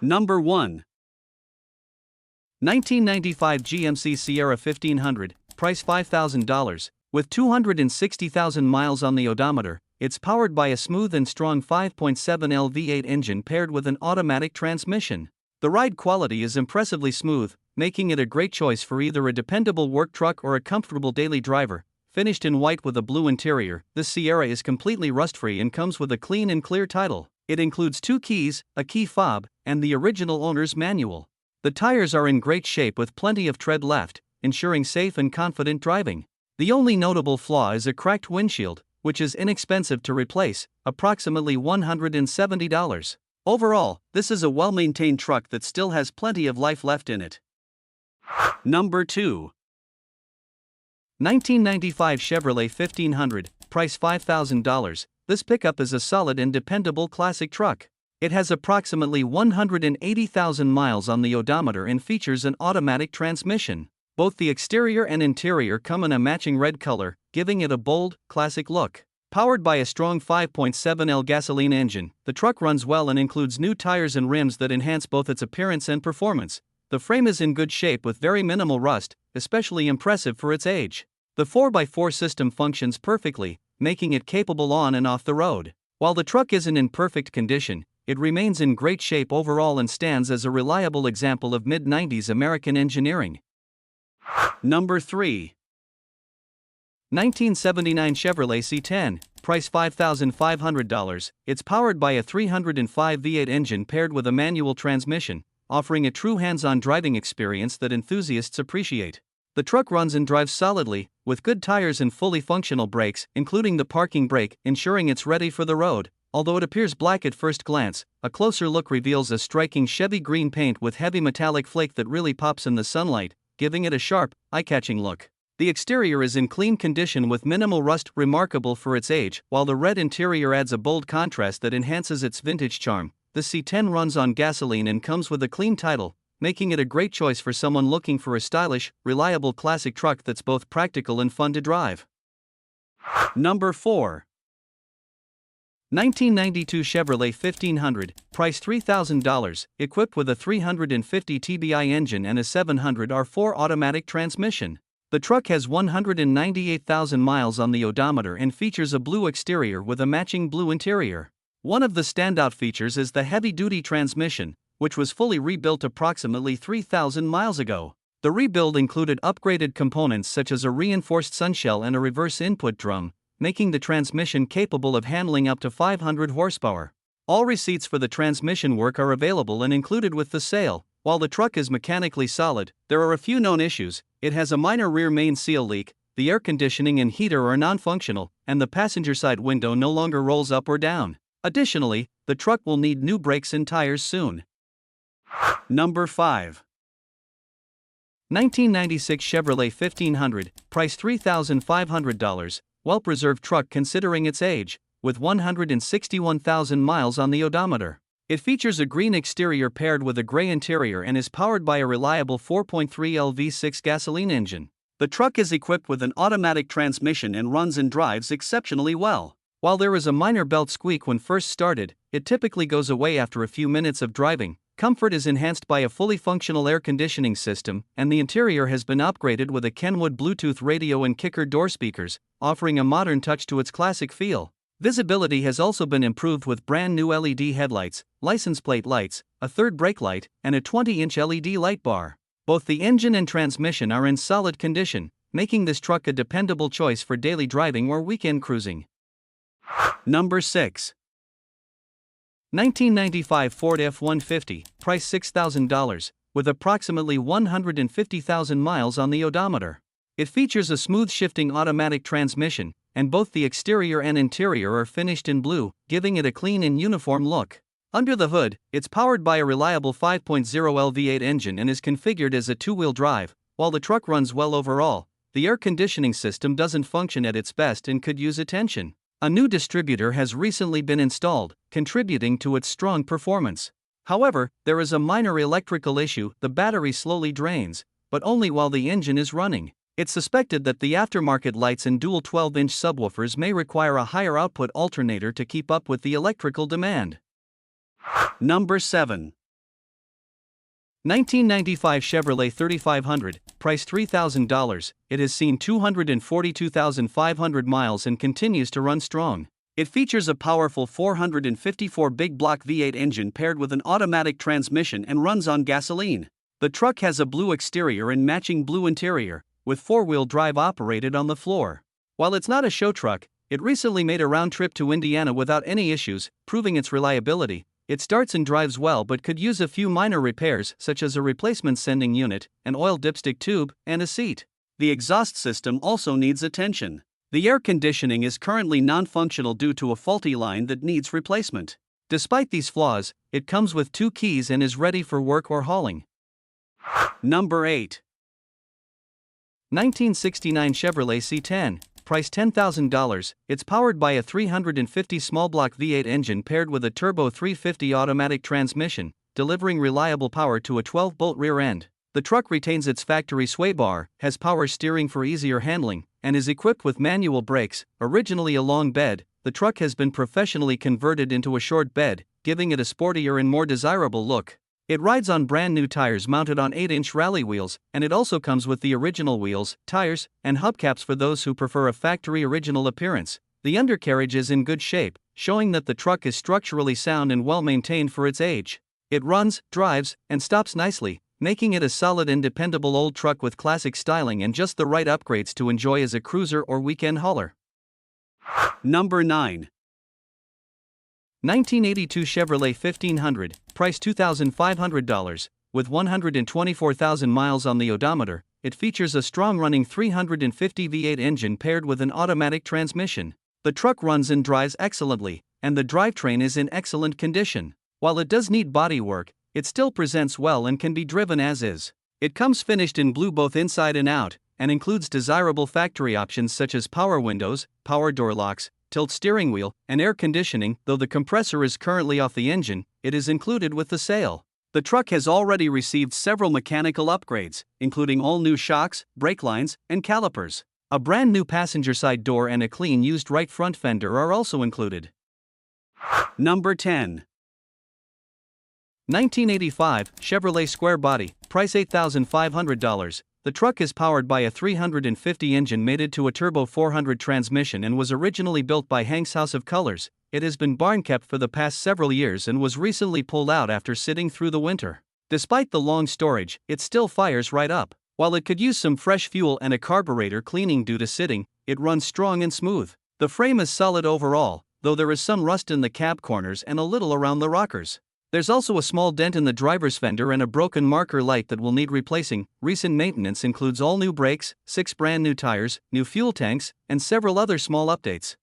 Number 1. 1995 GMC Sierra 1500, price $5,000. With 260,000 miles on the odometer, it's powered by a smooth and strong 5.7L V8 engine paired with an automatic transmission. The ride quality is impressively smooth, making it a great choice for either a dependable work truck or a comfortable daily driver. Finished in white with a blue interior, this Sierra is completely rust-free and comes with a clean and clear title. It includes 2 keys, a key fob, and the original owner's manual. The tires are in great shape with plenty of tread left, ensuring safe and confident driving. The only notable flaw is a cracked windshield, which is inexpensive to replace, approximately $170. Overall, this is a well-maintained truck that still has plenty of life left in it. Number 2. 1995 Chevrolet 1500, price $5,000. This pickup is a solid and dependable classic truck. It has approximately 180,000 miles on the odometer and features an automatic transmission. Both the exterior and interior come in a matching red color, giving it a bold, classic look. Powered by a strong 5.7L gasoline engine, the truck runs well and includes new tires and rims that enhance both its appearance and performance. The frame is in good shape with very minimal rust, especially impressive for its age. The 4x4 system functions perfectly, making it capable on and off the road. While the truck isn't in perfect condition, it remains in great shape overall and stands as a reliable example of mid-90s American engineering. Number 3. 1979 Chevrolet C10, price $5,500. It's powered by a 305 V8 engine paired with a manual transmission, offering a true hands-on driving experience that enthusiasts appreciate. The truck runs and drives solidly, with good tires and fully functional brakes, including the parking brake, ensuring it's ready for the road. Although it appears black at first glance, a closer look reveals a striking Chevy green paint with heavy metallic flake that really pops in the sunlight, giving it a sharp, eye-catching look. The exterior is in clean condition with minimal rust, remarkable for its age, while the red interior adds a bold contrast that enhances its vintage charm. The C10 runs on gasoline and comes with a clean title, making it a great choice for someone looking for a stylish, reliable classic truck that's both practical and fun to drive. Number 4. 1992 Chevrolet 1500, price $3,000, equipped with a 350 TBI engine and a 700 R4 automatic transmission. The truck has 198,000 miles on the odometer and features a blue exterior with a matching blue interior. One of the standout features is the heavy-duty transmission, which was fully rebuilt approximately 3,000 miles ago. The rebuild included upgraded components such as a reinforced sunshell and a reverse input drum, making the transmission capable of handling up to 500 horsepower. All receipts for the transmission work are available and included with the sale. While the truck is mechanically solid, there are a few known issues. It has a minor rear main seal leak, the air conditioning and heater are non-functional, and the passenger side window no longer rolls up or down. Additionally, the truck will need new brakes and tires soon. Number 5. 1996 Chevrolet 1500, price $3,500, well-preserved truck considering its age, with 161,000 miles on the odometer. It features a green exterior paired with a gray interior and is powered by a reliable 4.3L V6 gasoline engine. The truck is equipped with an automatic transmission and runs and drives exceptionally well. While there is a minor belt squeak when first started, it typically goes away after a few minutes of driving. Comfort is enhanced by a fully functional air conditioning system, and the interior has been upgraded with a Kenwood Bluetooth radio and kicker door speakers, offering a modern touch to its classic feel. Visibility has also been improved with brand new LED headlights, license plate lights, a third brake light, and a 20-inch LED light bar. Both the engine and transmission are in solid condition, making this truck a dependable choice for daily driving or weekend cruising. Number 6. 1995 Ford F150, price $6,000, with approximately 150,000 miles on the odometer. It features a smooth shifting automatic transmission, and both the exterior and interior are finished in blue, giving it a clean and uniform look. Under the hood, it's powered by a reliable 5.0L V8 engine and is configured as a two-wheel drive. While the truck runs well overall, the air conditioning system doesn't function at its best and could use attention. A new distributor has recently been installed, contributing to its strong performance. However, there is a minor electrical issue: the battery slowly drains, but only while the engine is running. It's suspected that the aftermarket lights and dual 12-inch subwoofers may require a higher output alternator to keep up with the electrical demand. Number 7. 1995 Chevrolet 3500, price $3,000. It has seen 242,500 miles and continues to run strong. It features a powerful 454 big block V8 engine paired with an automatic transmission and runs on gasoline. The truck has a blue exterior and matching blue interior, with four-wheel drive operated on the floor. While it's not a show truck, it recently made a round trip to Indiana without any issues, proving its reliability. It starts and drives well but could use a few minor repairs such as a replacement sending unit, an oil dipstick tube, and a seat. The exhaust system also needs attention. The air conditioning is currently non-functional due to a faulty line that needs replacement. Despite these flaws, it comes with 2 keys and is ready for work or hauling. Number 8. 1969 Chevrolet C10, price $10,000. It's powered by a 350 small block V8 engine paired with a turbo 350 automatic transmission, delivering reliable power to a 12-bolt rear end. The truck retains its factory sway bar, has power steering for easier handling, and is equipped with manual brakes. Originally a long bed, the truck has been professionally converted into a short bed, giving it a sportier and more desirable look. It rides on brand new tires mounted on 8-inch rally wheels, and it also comes with the original wheels, tires, and hubcaps for those who prefer a factory original appearance. The undercarriage is in good shape, showing that the truck is structurally sound and well maintained for its age. It runs, drives, and stops nicely, making it a solid and dependable old truck with classic styling and just the right upgrades to enjoy as a cruiser or weekend hauler. Number 9. 1982 Chevrolet 1500, price $2,500. With 124,000 miles on the odometer, it features a strong-running 350 V8 engine paired with an automatic transmission. The truck runs and drives excellently, and the drivetrain is in excellent condition. While it does need body work, it still presents well and can be driven as is. It comes finished in blue both inside and out, and includes desirable factory options such as power windows, power door locks, tilt steering wheel, and air conditioning. Though the compressor is currently off the engine, it is included with the sale. The truck has already received several mechanical upgrades, including all new shocks, brake lines, and calipers. A brand new passenger side door and a clean used right front fender are also included. Number 10. 1985 Chevrolet Square Body, price $8,500. The truck is powered by a 350 engine mated to a turbo 400 transmission and was originally built by Hank's House of Colors. It has been barn kept for the past several years and was recently pulled out after sitting through the winter. Despite the long storage, it still fires right up. While it could use some fresh fuel and a carburetor cleaning due to sitting, it runs strong and smooth. The frame is solid overall, though there is some rust in the cab corners and a little around the rockers. There's also a small dent in the driver's fender and a broken marker light that will need replacing. Recent maintenance includes all new brakes, 6 brand new tires, new fuel tanks, and several other small updates.